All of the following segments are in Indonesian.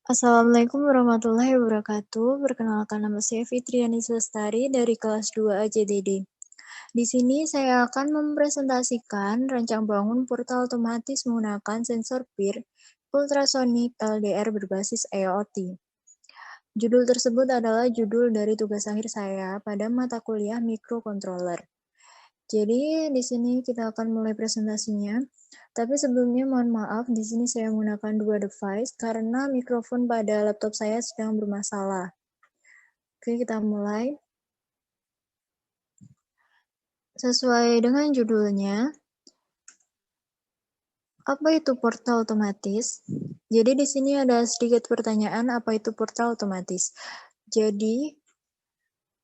Assalamualaikum warahmatullahi wabarakatuh. Perkenalkan nama saya Fitriani Lestari dari kelas 2 AJDD. Di sini saya akan mempresentasikan rancang bangun portal otomatis menggunakan sensor PIR ultrasonik LDR berbasis IoT. Judul tersebut adalah judul dari tugas akhir saya pada mata kuliah mikrocontroller. Jadi di sini kita akan mulai presentasinya. Tapi sebelumnya mohon maaf, di sini saya menggunakan dua device karena mikrofon pada laptop saya sedang bermasalah. Oke, kita mulai. Sesuai dengan judulnya, apa itu portal otomatis? Jadi di sini ada sedikit pertanyaan, apa itu portal otomatis? Jadi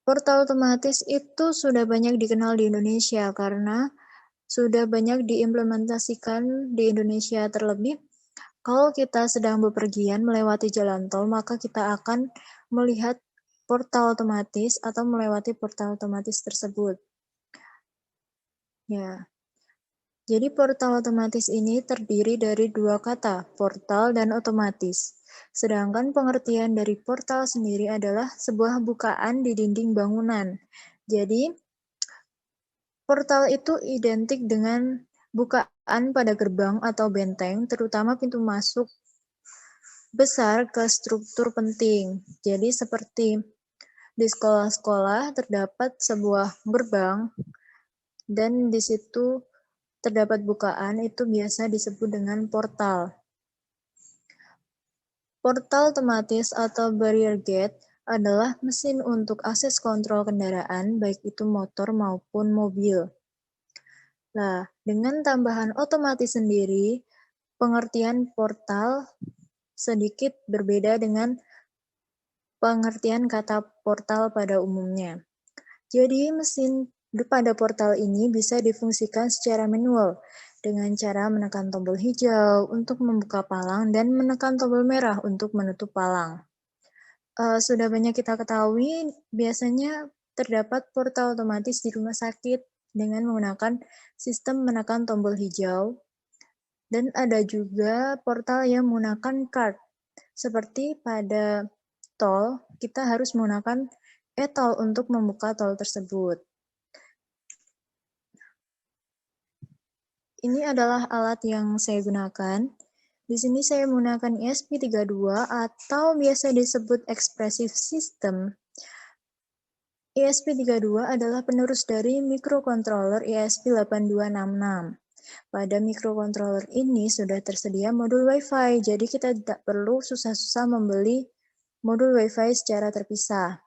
portal otomatis itu sudah banyak dikenal di Indonesia karena sudah banyak diimplementasikan di Indonesia. Terlebih kalau kita sedang bepergian melewati jalan tol, maka kita akan melihat portal otomatis atau melewati portal otomatis tersebut. Ya. Jadi portal otomatis ini terdiri dari dua kata, portal dan otomatis. Sedangkan pengertian dari portal sendiri adalah sebuah bukaan di dinding bangunan. Jadi portal itu identik dengan bukaan pada gerbang atau benteng, terutama pintu masuk besar ke struktur penting. Jadi seperti di sekolah-sekolah terdapat sebuah gerbang dan di situ terdapat bukaan, itu biasa disebut dengan portal. Portal otomatis atau barrier gate adalah mesin untuk akses kontrol kendaraan, baik itu motor maupun mobil. Nah, dengan tambahan otomatis sendiri, pengertian portal sedikit berbeda dengan pengertian kata portal pada umumnya. Jadi, mesin pada portal ini bisa difungsikan secara manual dengan cara menekan tombol hijau untuk membuka palang dan menekan tombol merah untuk menutup palang. Sudah banyak kita ketahui, biasanya terdapat portal otomatis di rumah sakit dengan menggunakan sistem menekan tombol hijau, dan ada juga portal yang menggunakan card. Seperti pada tol, kita harus menggunakan e-tol untuk membuka tol tersebut. Ini adalah alat yang saya gunakan. Di sini saya menggunakan ESP32 atau biasa disebut Expressive System. ESP32 adalah penerus dari microcontroller ESP8266. Pada microcontroller ini sudah tersedia modul Wi-Fi, jadi kita tidak perlu susah-susah membeli modul Wi-Fi secara terpisah.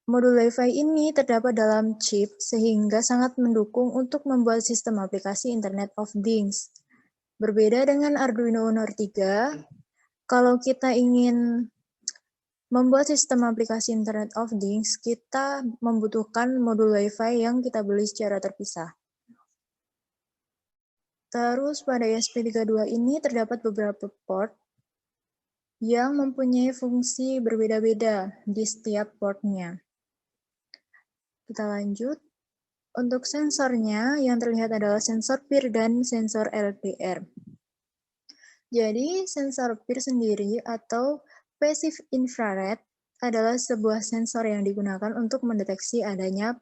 Modul Wi-Fi ini terdapat dalam chip sehingga sangat mendukung untuk membuat sistem aplikasi Internet of Things. Berbeda dengan Arduino Uno 3, kalau kita ingin membuat sistem aplikasi Internet of Things, kita membutuhkan modul Wi-Fi yang kita beli secara terpisah. Terus pada ESP32 ini terdapat beberapa port yang mempunyai fungsi berbeda-beda di setiap portnya. Kita lanjut. Untuk sensornya, yang terlihat adalah sensor PIR dan sensor LDR. Jadi, sensor PIR sendiri atau Passive Infrared adalah sebuah sensor yang digunakan untuk mendeteksi adanya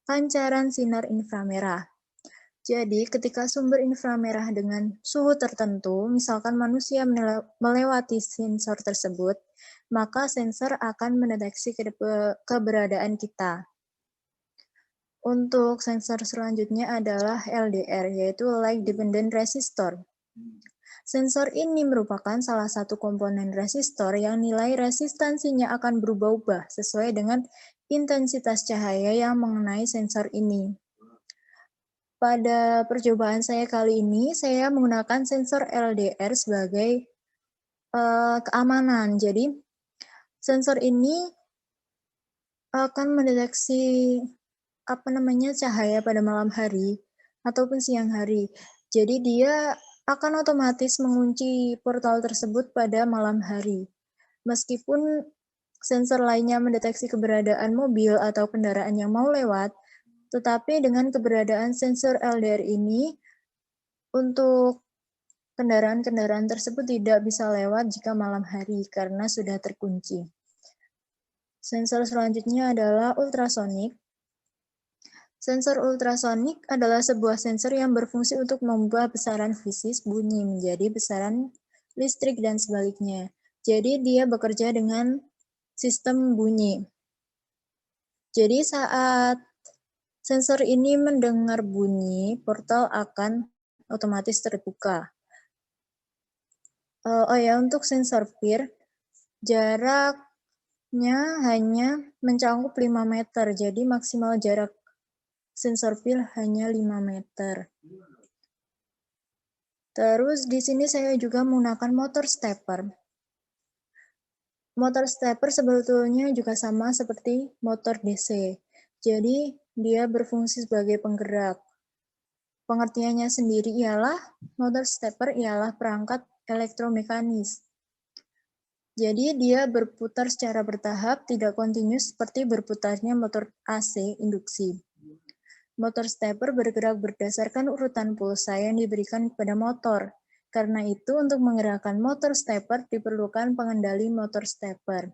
pancaran sinar inframerah. Jadi, ketika sumber inframerah dengan suhu tertentu, misalkan manusia melewati sensor tersebut, maka sensor akan mendeteksi keberadaan kita. Untuk sensor selanjutnya adalah LDR, yaitu Light Dependent Resistor. Sensor ini merupakan salah satu komponen resistor yang nilai resistansinya akan berubah-ubah sesuai dengan intensitas cahaya yang mengenai sensor ini. Pada percobaan saya kali ini, saya menggunakan sensor LDR sebagai keamanan. Jadi, sensor ini akan mendeteksi cahaya pada malam hari ataupun siang hari. Jadi dia akan otomatis mengunci portal tersebut pada malam hari. Meskipun sensor lainnya mendeteksi keberadaan mobil atau kendaraan yang mau lewat, tetapi dengan keberadaan sensor LDR ini, untuk kendaraan-kendaraan tersebut tidak bisa lewat jika malam hari karena sudah terkunci. Sensor selanjutnya adalah ultrasonik. Sensor ultrasonik adalah sebuah sensor yang berfungsi untuk mengubah besaran fisis bunyi menjadi besaran listrik dan sebaliknya. Jadi dia bekerja dengan sistem bunyi. Jadi saat sensor ini mendengar bunyi, portal akan otomatis terbuka. Untuk sensor PIR, jaraknya hanya mencakup 5 meter, jadi maksimal jarak sensor PIR hanya 5 meter. Terus di sini saya juga menggunakan motor stepper. Motor stepper sebetulnya juga sama seperti motor DC. Jadi dia berfungsi sebagai penggerak. Pengertiannya sendiri ialah motor stepper ialah perangkat elektromekanis. Jadi dia berputar secara bertahap, tidak kontinus seperti berputarnya motor AC induksi. Motor stepper bergerak berdasarkan urutan pulsa yang diberikan kepada motor. Karena itu, untuk menggerakkan motor stepper diperlukan pengendali motor stepper.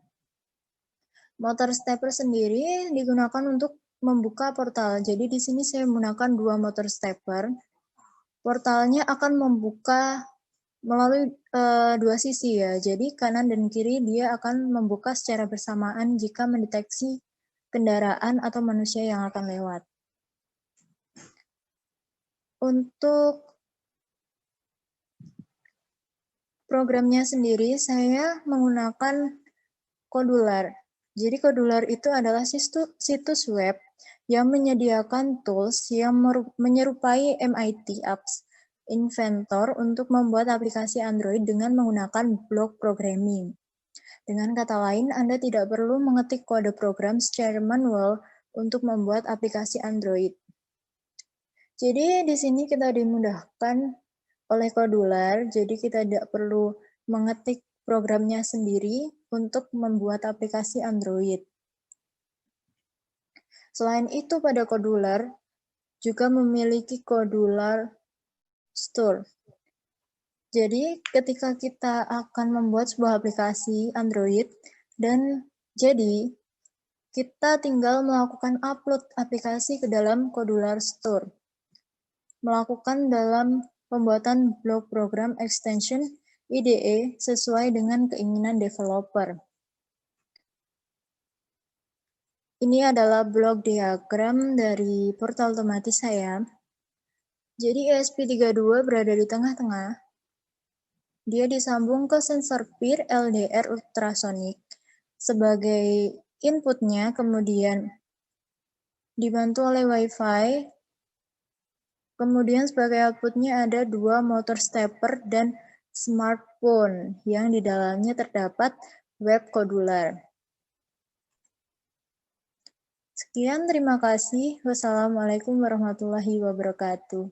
Motor stepper sendiri digunakan untuk membuka portal. Jadi di sini saya menggunakan 2 motor stepper. Portalnya akan membuka melalui 2 sisi ya. Jadi kanan dan kiri dia akan membuka secara bersamaan jika mendeteksi kendaraan atau manusia yang akan lewat. Untuk programnya sendiri saya menggunakan Kodular. Jadi Kodular itu adalah situs web yang menyediakan tools yang menyerupai MIT Apps Inventor untuk membuat aplikasi Android dengan menggunakan block programming. Dengan kata lain, Anda tidak perlu mengetik kode program secara manual untuk membuat aplikasi Android. Jadi di sini kita dimudahkan oleh Kodular, jadi kita tidak perlu mengetik programnya sendiri untuk membuat aplikasi Android. Selain itu, pada Kodular juga memiliki Kodular Store. Jadi, ketika kita akan membuat sebuah aplikasi Android, dan jadi kita tinggal melakukan upload aplikasi ke dalam Kodular Store. Melakukan dalam pembuatan blok program extension IDE sesuai dengan keinginan developer. Ini adalah blok diagram dari portal otomatis saya. Jadi ESP32 berada di tengah-tengah. Dia disambung ke sensor PIR LDR ultrasonik sebagai inputnya, kemudian dibantu oleh Wi-Fi. Kemudian sebagai outputnya ada 2 motor stepper dan smartphone yang di dalamnya terdapat web Kodular. Sekian, terima kasih. Wassalamualaikum warahmatullahi wabarakatuh.